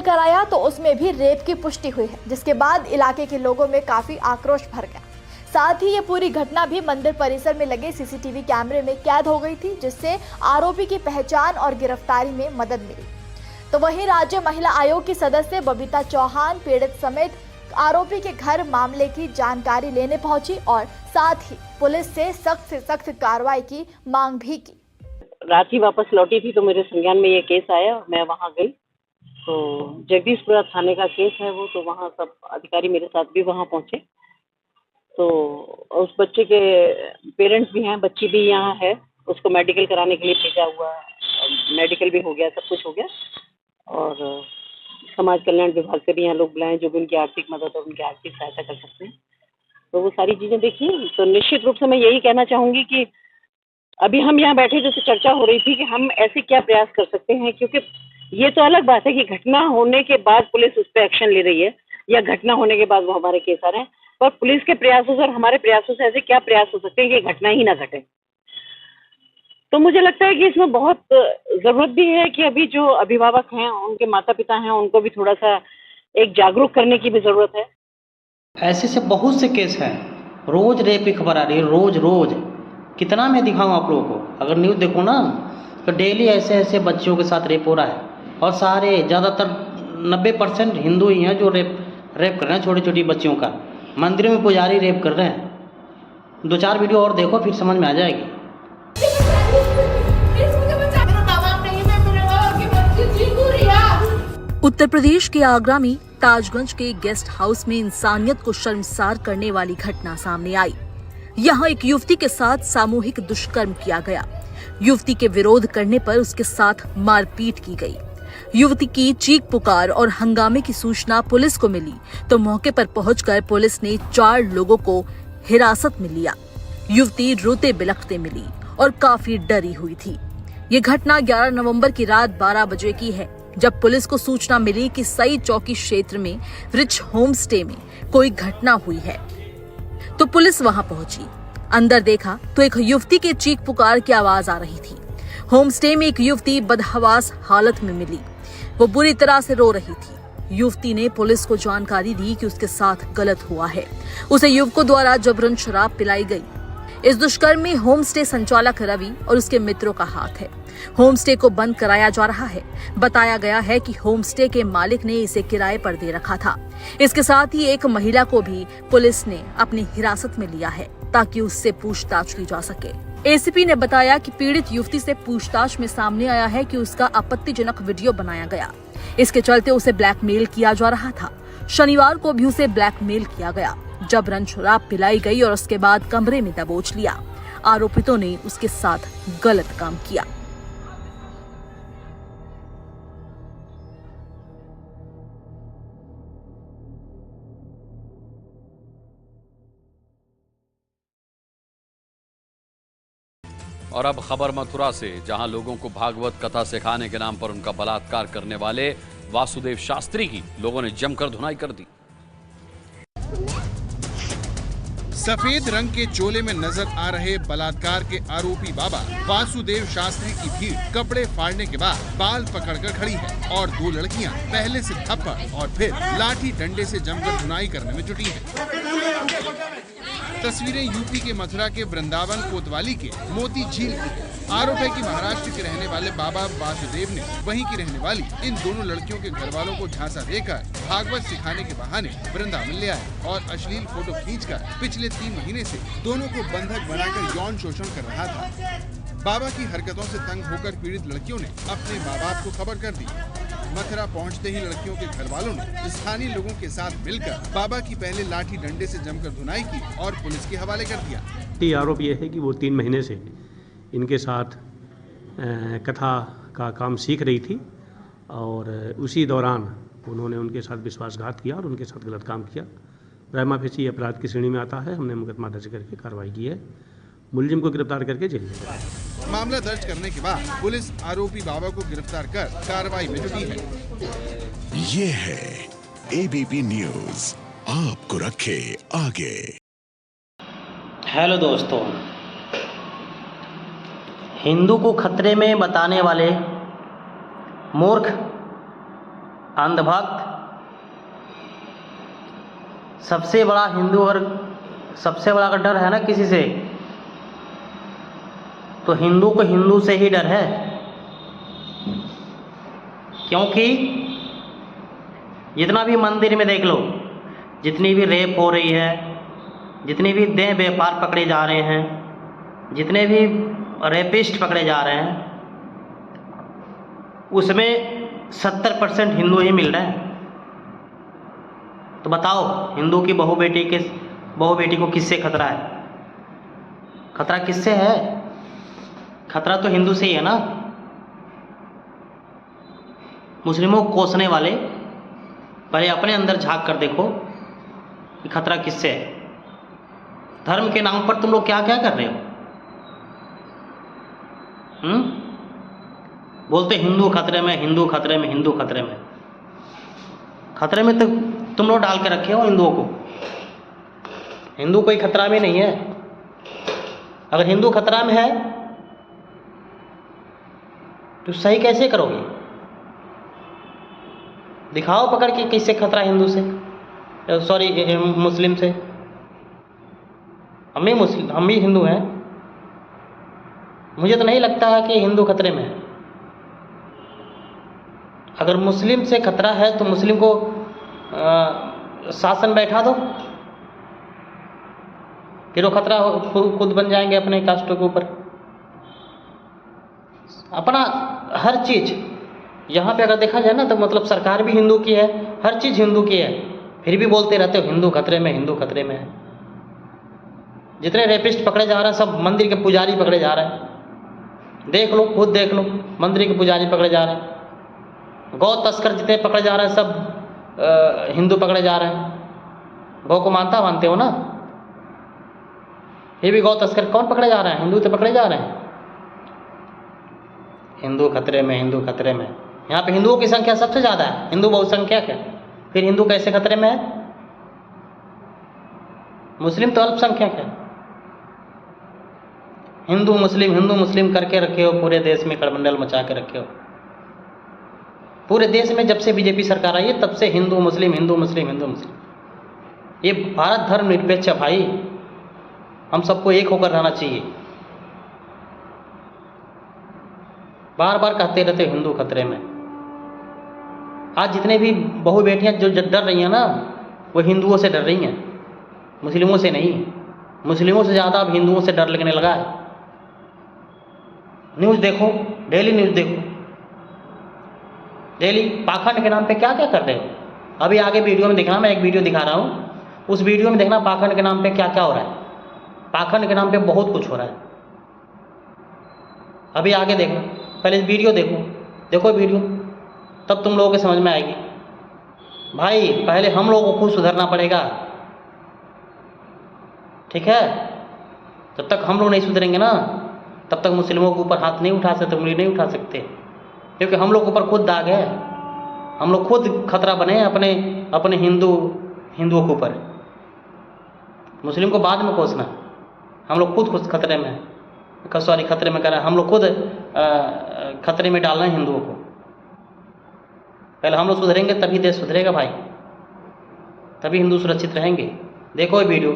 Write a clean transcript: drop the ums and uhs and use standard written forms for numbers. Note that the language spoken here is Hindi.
कर आया तो उसमें भी रेप की पुष्टि हुई है, जिसके बाद इलाके के लोगों में काफी आक्रोश भर गया। साथ ही ये पूरी घटना भी मंदिर परिसर में लगे सीसीटीवी कैमरे में कैद हो गई थी, जिससे आरोपी की पहचान और गिरफ्तारी में मदद मिली। तो वहीं राज्य महिला आयोग की सदस्य बबीता चौहान पीड़ित समेत आरोपी के घर मामले की जानकारी लेने पहुंची और साथ ही पुलिस से सख्त कार्रवाई की मांग भी की। रात ही वापस लौटी थी तो मेरे संज्ञान में ये केस आया, मैं वहाँ गई तो जगदीशपुरा थाने का केस है वो, तो वहाँ सब अधिकारी मेरे साथ भी वहाँ पहुँचे। तो उस बच्चे के पेरेंट्स भी हैं, बच्ची भी यहाँ है, उसको मेडिकल कराने के लिए भेजा हुआ है, मेडिकल भी हो गया, सब कुछ हो गया। और समाज कल्याण विभाग से भी यहाँ लोग बुलाएं जो भी उनकी आर्थिक मदद और उनकी आर्थिक सहायता कर सकते हैं। तो वो सारी चीज़ें देखी। तो निश्चित रूप से मैं यही कहना चाहूँगी कि अभी हम यहाँ बैठे थे तो चर्चा हो रही थी कि हम ऐसे क्या प्रयास कर सकते हैं, क्योंकि ये तो अलग बात है कि घटना होने के बाद पुलिस उस पर एक्शन ले रही है या घटना होने के बाद वो हमारे केस आ रहे हैं, पर पुलिस के प्रयासों से और हमारे प्रयासों से ऐसे क्या प्रयास हो सकते हैं कि घटना ही ना घटे। तो मुझे लगता है कि इसमें बहुत ज़रूरत भी है कि अभी जो अभिभावक हैं, उनके माता पिता हैं, उनको भी थोड़ा सा एक जागरूक करने की भी ज़रूरत है। ऐसे से बहुत से केस हैं, रोज़ रेप की खबर आ रही है, रोज़ कितना मैं दिखाऊं आप लोगों को। अगर न्यूज़ देखो ना तो डेली ऐसे बच्चियों के साथ रेप हो रहा है, और सारे ज़्यादातर 90% हिंदू ही हैं जो रेप कर रहे हैं छोटी छोटी बच्चियों का। मंदिर में पुजारी रेप कर रहे हैं। 2-4 वीडियो और देखो फिर समझ में आ जाएगी। उत्तर प्रदेश के आगरा में ताजगंज के गेस्ट हाउस में इंसानियत को शर्मसार करने वाली घटना सामने आई। यहाँ एक युवती के साथ सामूहिक दुष्कर्म किया गया। युवती के विरोध करने पर उसके साथ मारपीट की गई। युवती की चीख पुकार और हंगामे की सूचना पुलिस को मिली तो मौके पर पहुंचकर पुलिस ने 4 लोगों को हिरासत में लिया। युवती रोते बिलखते मिली और काफी डरी हुई थी। ये घटना 11 नवंबर की रात 12 बजे की है, जब पुलिस को सूचना मिली कि सई चौकी क्षेत्र में रिच होम स्टे में कोई घटना हुई है। तो पुलिस वहां पहुंची। अंदर देखा तो एक युवती के चीख पुकार की आवाज आ रही थी। होम स्टे में एक युवती बदहवास हालत में मिली। वो बुरी तरह से रो रही थी। युवती ने पुलिस को जानकारी दी कि उसके साथ गलत हुआ है। उसे युवकों द्वारा जबरन शराब पिलाई गई। इस दुष्कर्म में होम स्टे संचालक रवि और उसके मित्रों का हाथ है। होम स्टे को बंद कराया जा रहा है। बताया गया है कि होम स्टे के मालिक ने इसे किराए पर दे रखा था। इसके साथ ही एक महिला को भी पुलिस ने अपनी हिरासत में लिया है ताकि उससे पूछताछ की जा सके। एसीपी ने बताया कि पीड़ित युवती से पूछताछ में सामने आया है कि उसका आपत्तिजनक वीडियो बनाया गया। इसके चलते उसे ब्लैकमेल किया जा रहा था। शनिवार को भी उसे ब्लैकमेल किया गया। जबरन शराब पिलाई गई और उसके बाद कमरे में दबोच लिया। आरोपितों ने उसके साथ गलत काम किया। और अब खबर मथुरा से, जहां लोगों को भागवत कथा सिखाने के नाम पर उनका बलात्कार करने वाले वासुदेव शास्त्री की लोगों ने जमकर धुनाई कर दी। सफेद रंग के चोले में नजर आ रहे बलात्कार के आरोपी बाबा वासुदेव शास्त्री की भीड़ कपड़े फाड़ने के बाद बाल पकड़कर खड़ी है और 2 लड़कियां पहले से थप्पड़ और फिर लाठी डंडे से जमकर धुनाई करने में जुटी हैं। तस्वीरें यूपी के मथुरा के वृंदावन कोतवाली के मोती झील की। आरोप है कि महाराष्ट्र के रहने वाले बाबा वासुदेव ने वहीं की रहने वाली इन दोनों लड़कियों के घर वालों को झांसा देकर भागवत सिखाने के बहाने वृंदावन ले आए और अश्लील फोटो खींचकर पिछले 3 महीने से दोनों को बंधक बनाकर यौन शोषण कर रहा था। बाबा की हरकतों से तंग होकर पीड़ित लड़कियों ने अपने माँ बाप को खबर कर दी। मथुरा पहुंचते ही लड़कियों के घर वालों ने स्थानीय लोगों के साथ मिलकर बाबा की पहले लाठी डंडे से जमकर धुनाई की और पुलिस के हवाले कर दिया। आरोप यह है कि वो 3 महीने से इनके साथ कथा का काम सीख रही थी और उसी दौरान उन्होंने उनके साथ विश्वासघात किया और उनके साथ गलत काम किया। प्रेमा फेसी अपराध की श्रेणी में आता है। हमने मुकदमा दर्ज करके कार्रवाई की है। मुलजिम को गिरफ्तार करके जेल में भेजा। मामला दर्ज करने के बाद पुलिस आरोपी बाबा को गिरफ्तार कर कार्रवाई में जुटी है। ये है एबीपी न्यूज, आपको रखे आगे। हेलो दोस्तों, हिंदू को खतरे में बताने वाले मूर्ख अंधभक्त, सबसे बड़ा हिंदू और सबसे बड़ा अगर डर है ना किसी से, तो हिंदू को हिंदू से ही डर है। क्योंकि जितना भी मंदिर में देख लो, जितनी भी रेप हो रही है, जितने भी देह व्यापार पकड़े जा रहे हैं, जितने भी रेपिस्ट पकड़े जा रहे हैं, उसमें 70% हिंदू ही मिल रहे हैं। तो बताओ, हिंदू की बहू बेटी को किससे खतरा है? खतरा किससे है? खतरा तो हिंदू से ही है ना। मुस्लिमों को कोसने वाले पहले अपने अंदर झांक कर देखो कि खतरा किससे है। धर्म के नाम पर तुम लोग क्या क्या कर रहे हो? बोलते हिंदू खतरे में, हिंदू खतरे में, हिंदू खतरे में। खतरे में तो तुम लोग डाल के रखे हो हिंदुओं को। हिंदू कोई खतरा में नहीं है। अगर हिंदू खतरा में है तो सही कैसे करोगे? दिखाओ पकड़ के किससे खतरा हिंदू से, सॉरी मुस्लिम से। हम भी हिंदू हैं। मुझे तो नहीं लगता है कि हिंदू खतरे में है। अगर मुस्लिम से खतरा है तो मुस्लिम को शासन बैठा दो, फिर वो खतरा खुद बन जाएंगे अपने कास्टों के ऊपर। अपना हर चीज़ यहाँ पे अगर देखा जाए ना तो मतलब सरकार भी हिंदू की है, हर चीज़ हिंदू की है, फिर भी बोलते रहते हो हिंदू खतरे में, हिंदू खतरे में है। जितने रेपिस्ट पकड़े जा रहे हैं सब मंदिर के पुजारी पकड़े जा रहे हैं। देख लो, खुद देख लो, मंदिर के पुजारी पकड़े जा रहे हैं। गौ तस्कर जितने पकड़े जा रहे हैं सब हिंदू पकड़े जा रहे हैं। गौ को मानते हो ना, ये भी गौ तस्कर कौन पकड़े जा रहे हैं? हिंदू तो पकड़े जा रहे हैं। हिंदू खतरे में, हिंदू खतरे में। यहाँ पे हिंदुओं की संख्या सबसे ज़्यादा है, हिंदू बहुसंख्यक है, फिर हिंदू कैसे खतरे में है? मुस्लिम तो अल्पसंख्यक है। हिंदू मुस्लिम करके रखे हो, पूरे देश में खड़बंडल मचा के रखे हो। पूरे देश में जब से बीजेपी सरकार आई है तब से हिंदू मुस्लिम, हिंदू मुस्लिम, हिंदू मुस्लिम। ये भारत धर्म निरपेक्ष है भाई, हम सबको एक होकर रहना चाहिए। बार बार कहते रहते हिंदू खतरे में। आज जितने भी बहू बेटियां जो डर रही हैं ना, वो हिंदुओं से डर रही हैं, मुस्लिमों से नहीं। मुस्लिमों से ज़्यादा अब हिंदुओं से डर लगने लगा है। न्यूज़ देखो, डेली न्यूज़ देखो, डेली पाखंड के नाम पे क्या क्या कर रहे हो। अभी आगे वीडियो में देखना, मैं एक वीडियो दिखा रहा हूँ, उस वीडियो में देखना पाखंड के नाम पे क्या क्या हो रहा है। पाखंड के नाम पे बहुत कुछ हो रहा है। अभी आगे देखना, पहले वीडियो देखो वीडियो, तब तुम लोगों को समझ में आएगी। भाई पहले हम लोगों को खुद सुधरना पड़ेगा, ठीक है? जब तक हम लोग नहीं सुधरेंगे ना, तब तक मुस्लिमों के ऊपर हाथ नहीं उठा सकते, उंगली नहीं उठा सकते, क्योंकि हम लोग के ऊपर खुद दाग है। हम लोग खुद खतरा बने अपने हिंदुओं के ऊपर। मुस्लिम को बाद में कोसना, हम लोग खुद खतरे में हैं। सॉरी, खतरे में कर रहे हैं, हम लोग खुद खतरे में डाल रहे हैं हिंदुओं को। पहले हम लोग सुधरेंगे तभी देश सुधरेगा भाई, तभी हिंदू सुरक्षित रहेंगे। देखो ये वीडियो।